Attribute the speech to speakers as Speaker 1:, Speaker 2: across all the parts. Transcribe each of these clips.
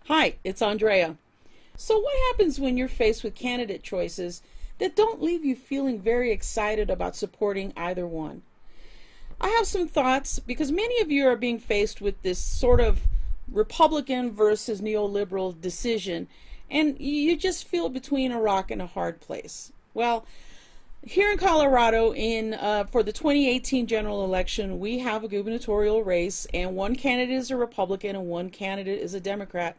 Speaker 1: Hi, it's Andrea. So what happens when you're faced with candidate choices that don't leave you feeling very excited about supporting either one? I have some thoughts because many of you are being faced with this sort of Republican versus neoliberal decision, and you just feel between a rock and a hard place. Well, here in Colorado, for the 2018 general election, we have a gubernatorial race, and one candidate is a Republican and one candidate is a Democrat.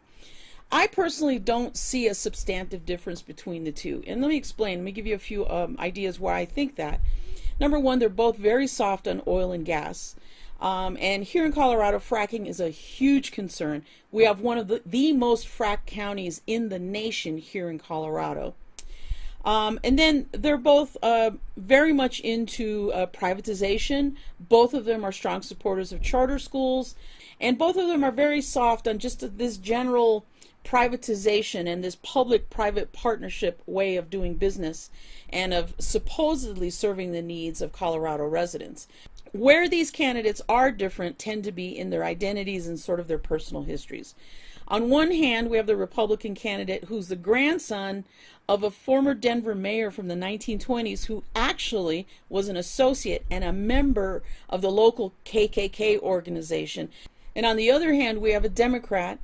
Speaker 1: I personally don't see a substantive difference between the two. And let me explain. Let me give you a few ideas why I think that. Number one, they're both very soft on oil and gas. And here in Colorado, fracking is a huge concern. We have one of the most fracked counties in the nation here in Colorado. And then they're both very much into privatization. Both of them are strong supporters of charter schools. And both of them are very soft on just this general privatization and this public-private partnership way of doing business and of supposedly serving the needs of Colorado residents. Where these candidates are different tend to be in their identities and sort of their personal histories. On one hand, we have the Republican candidate who's the grandson of a former Denver mayor from the 1920s who actually was an associate and a member of the local KKK organization. And on the other hand, we have a Democrat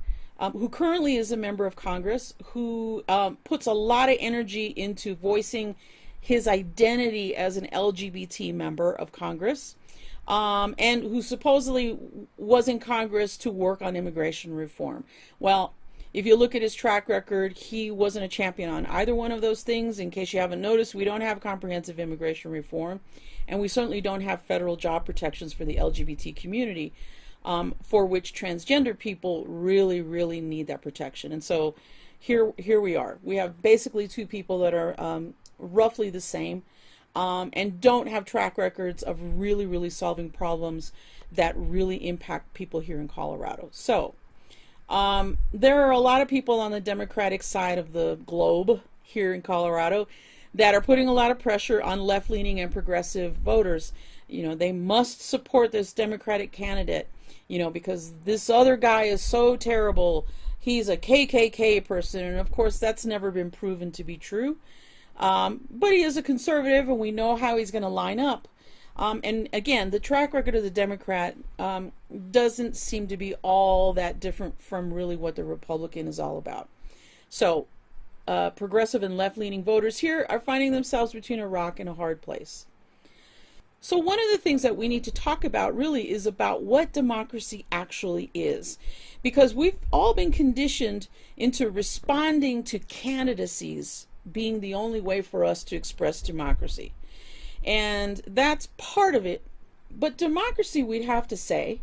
Speaker 1: who currently is a member of Congress, who puts a lot of energy into voicing his identity as an LGBT member of Congress, and who supposedly was in Congress to work on immigration reform. Well, if you look at his track record, he wasn't a champion on either one of those things. In case you haven't noticed, we don't have comprehensive immigration reform, and we certainly don't have federal job protections for the LGBT community. For which transgender people really need that protection. And so here we are. We have basically two people that are roughly the same and don't have track records of really solving problems that really impact people here in Colorado. So there are a lot of people on the Democratic side of the globe here in Colorado that are putting a lot of pressure on left-leaning and progressive voters. You know, they must support this Democratic candidate, you know, because this other guy is so terrible. He's a KKK person, and of course that's never been proven to be true. But he is a conservative, and we know how he's going to line up. And again, the track record of the Democrat doesn't seem to be all that different from really what the Republican is all about. So progressive and left-leaning voters here are finding themselves between a rock and a hard place. So one of the things that we need to talk about really is about what democracy actually is, because we've all been conditioned into responding to candidacies being the only way for us to express democracy. And that's part of it. But democracy, we'd have to say,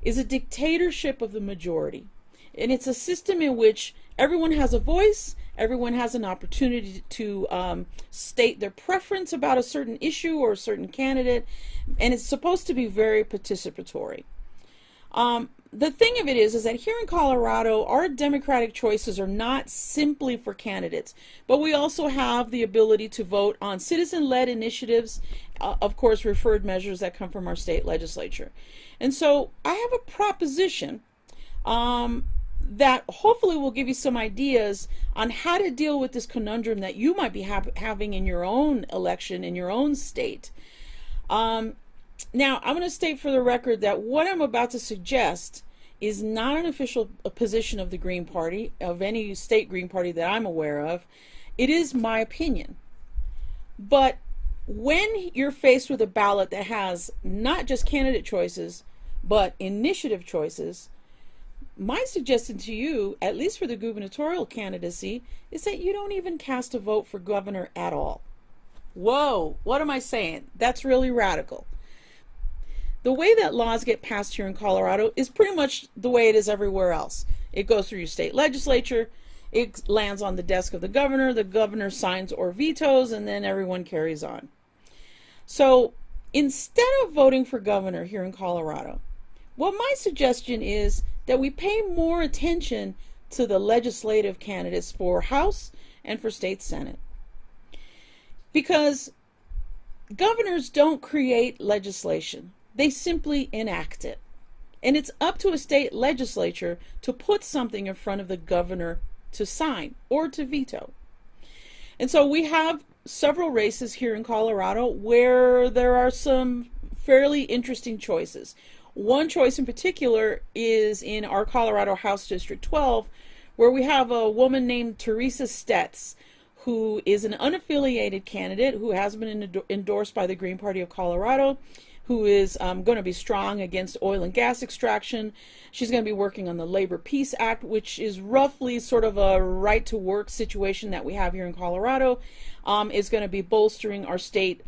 Speaker 1: is a dictatorship of the majority. And it's a system in which everyone has a voice, everyone has an opportunity to state their preference about a certain issue or a certain candidate, and it's supposed to be very participatory. The thing of it is that here in Colorado, our democratic choices are not simply for candidates, but we also have the ability to vote on citizen-led initiatives, of course, referred measures that come from our state legislature. And so I have a proposition that hopefully will give you some ideas on how to deal with this conundrum that you might be having in your own election, in your own state. Now, I'm going to state for the record that what I'm about to suggest is not an official position of the Green Party, of any state Green Party that I'm aware of. It is my opinion. But when you're faced with a ballot that has not just candidate choices, but initiative choices, my suggestion to you, at least for the gubernatorial candidacy, is that you don't even cast a vote for governor at all. Whoa, what am I saying? That's really radical. The way that laws get passed here in Colorado is pretty much the way it is everywhere else. It goes through your state legislature, it lands on the desk of the governor signs or vetoes, and then everyone carries on. So instead of voting for governor here in Colorado, what my suggestion is that we pay more attention to the legislative candidates for House and for State Senate. Because governors don't create legislation. They simply enact it. And it's up to a state legislature to put something in front of the governor to sign or to veto. And so we have several races here in Colorado where there are some fairly interesting choices. One choice in particular is in our Colorado House District 12, where we have a woman named Teresa Stetz, who is an unaffiliated candidate who has been endorsed by the Green Party of Colorado, who is going to be strong against oil and gas extraction. She's going to be working on the Labor Peace Act, which is roughly sort of a right-to-work situation that we have here in Colorado. Is going to be bolstering our state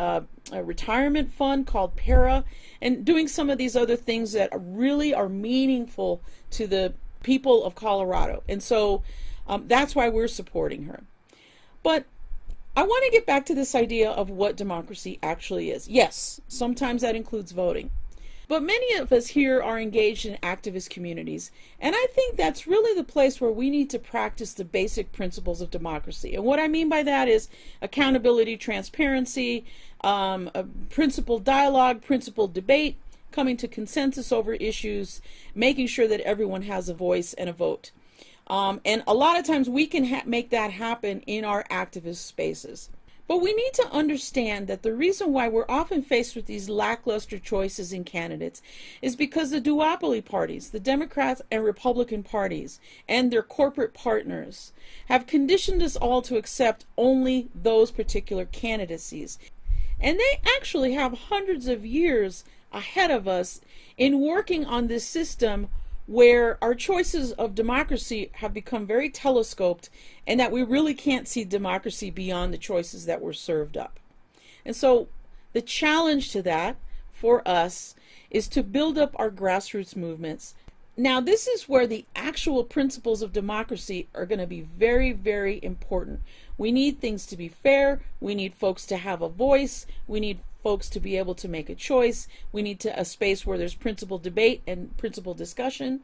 Speaker 1: retirement fund called PARA, and doing some of these other things that really are meaningful to the people of Colorado. And so that's why we're supporting her. But I want to get back to this idea of what democracy actually is. Yes, sometimes that includes voting. But many of us here are engaged in activist communities, and I think that's really the place where we need to practice the basic principles of democracy. And what I mean by that is accountability, transparency, principled dialogue, principled debate, coming to consensus over issues, making sure that everyone has a voice and a vote. And a lot of times we can make that happen in our activist spaces. But we need to understand that the reason why we're often faced with these lackluster choices in candidates is because the duopoly parties, the Democrats and Republican parties, and their corporate partners have conditioned us all to accept only those particular candidacies. And they actually have hundreds of years ahead of us in working on this system where our choices of democracy have become very telescoped, and that we really can't see democracy beyond the choices that were served up. And so the challenge to that for us is to build up our grassroots movements. Now, this is where the actual principles of democracy are going to be very, very important. We need things to be fair. We need folks to have a voice. We need folks to be able to make a choice. We need a space where there's principled debate and principled discussion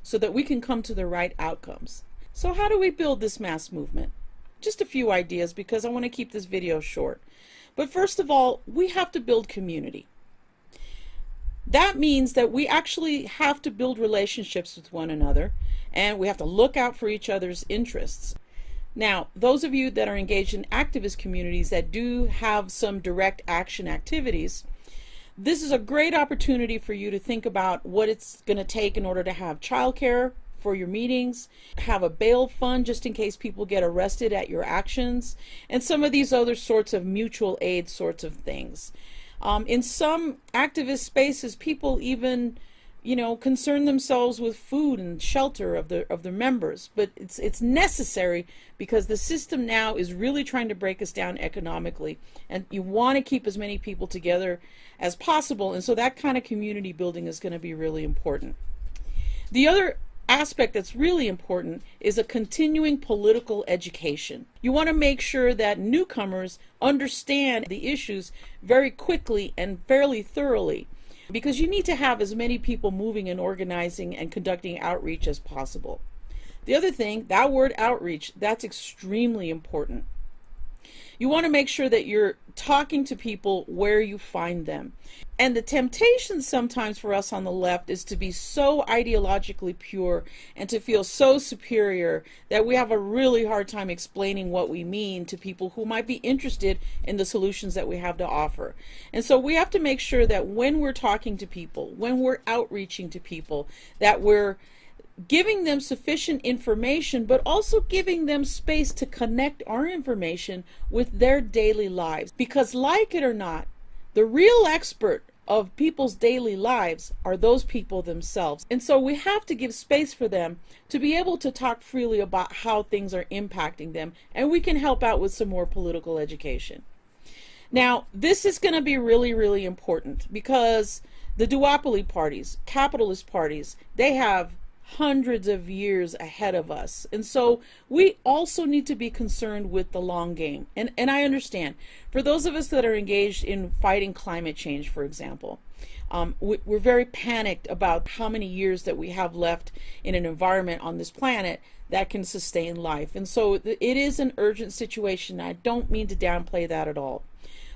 Speaker 1: so that we can come to the right outcomes. So how do we build this mass movement? Just a few ideas, because I want to keep this video short. But first of all, we have to build community. That means that we actually have to build relationships with one another, and we have to look out for each other's interests. Now, those of you that are engaged in activist communities that do have some direct action activities, this is a great opportunity for you to think about what it's going to take in order to have childcare for your meetings, have a bail fund just in case people get arrested at your actions, and some of these other sorts of mutual aid sorts of things. In some activist spaces, people even concern themselves with food and shelter of their members, but it's necessary because the system now is really trying to break us down economically, and you want to keep as many people together as possible, and so that kind of community building is going to be really important. The other aspect that's really important is a continuing political education. You want to make sure that newcomers understand the issues very quickly and fairly thoroughly, because you need to have as many people moving and organizing and conducting outreach as possible. The other thing, that word outreach, that's extremely important. You want to make sure that you're talking to people where you find them. And the temptation sometimes for us on the left is to be so ideologically pure and to feel so superior that we have a really hard time explaining what we mean to people who might be interested in the solutions that we have to offer. And so we have to make sure that when we're talking to people, when we're outreaching to people, that we're giving them sufficient information, but also giving them space to connect our information with their daily lives. Because like it or not, the real expert of people's daily lives are those people themselves. And so we have to give space for them to be able to talk freely about how things are impacting them, and we can help out with some more political education. Now, this is going to be really, really important because the duopoly parties, capitalist parties, they have hundreds of years ahead of us. And so we also need to be concerned with the long game. And I understand, for those of us that are engaged in fighting climate change, for example, we're very panicked about how many years that we have left in an environment on this planet that can sustain life. And so it is an urgent situation. I don't mean to downplay that at all.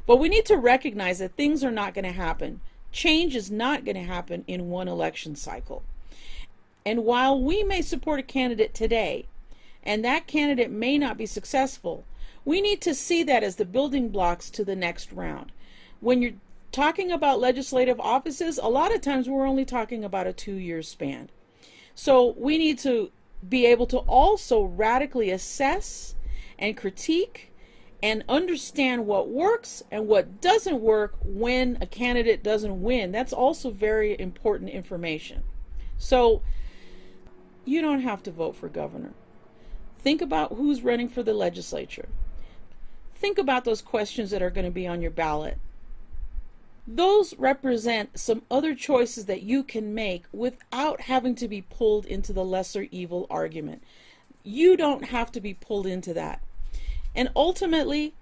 Speaker 1: But we need to recognize that things are not going to happen Change is not going to happen in one election cycle. And while we may support a candidate today, and that candidate may not be successful, we need to see that as the building blocks to the next round. When you're talking about legislative offices, a lot of times we're only talking about a 2-year span. So we need to be able to also radically assess and critique and understand what works and what doesn't work when a candidate doesn't win. That's also very important information. So you don't have to vote for governor. Think about who's running for the legislature. Think about those questions that are going to be on your ballot. Those represent some other choices that you can make without having to be pulled into the lesser evil argument. You don't have to be pulled into that. And ultimately,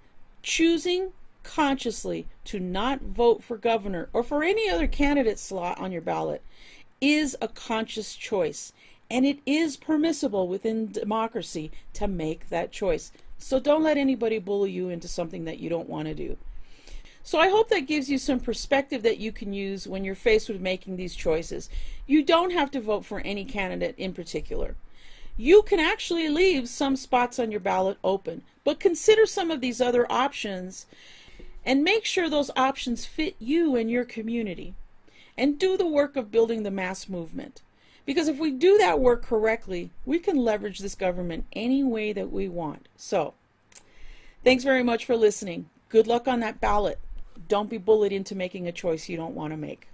Speaker 1: choosing consciously to not vote for governor or for any other candidate slot on your ballot is a conscious choice. And it is permissible within democracy to make that choice. So don't let anybody bully you into something that you don't want to do. So I hope that gives you some perspective that you can use when you're faced with making these choices. You don't have to vote for any candidate in particular. You can actually leave some spots on your ballot open, but consider some of these other options and make sure those options fit you and your community. And do the work of building the mass movement. Because if we do that work correctly, we can leverage this government any way that we want. So, thanks very much for listening. Good luck on that ballot. Don't be bullied into making a choice you don't want to make.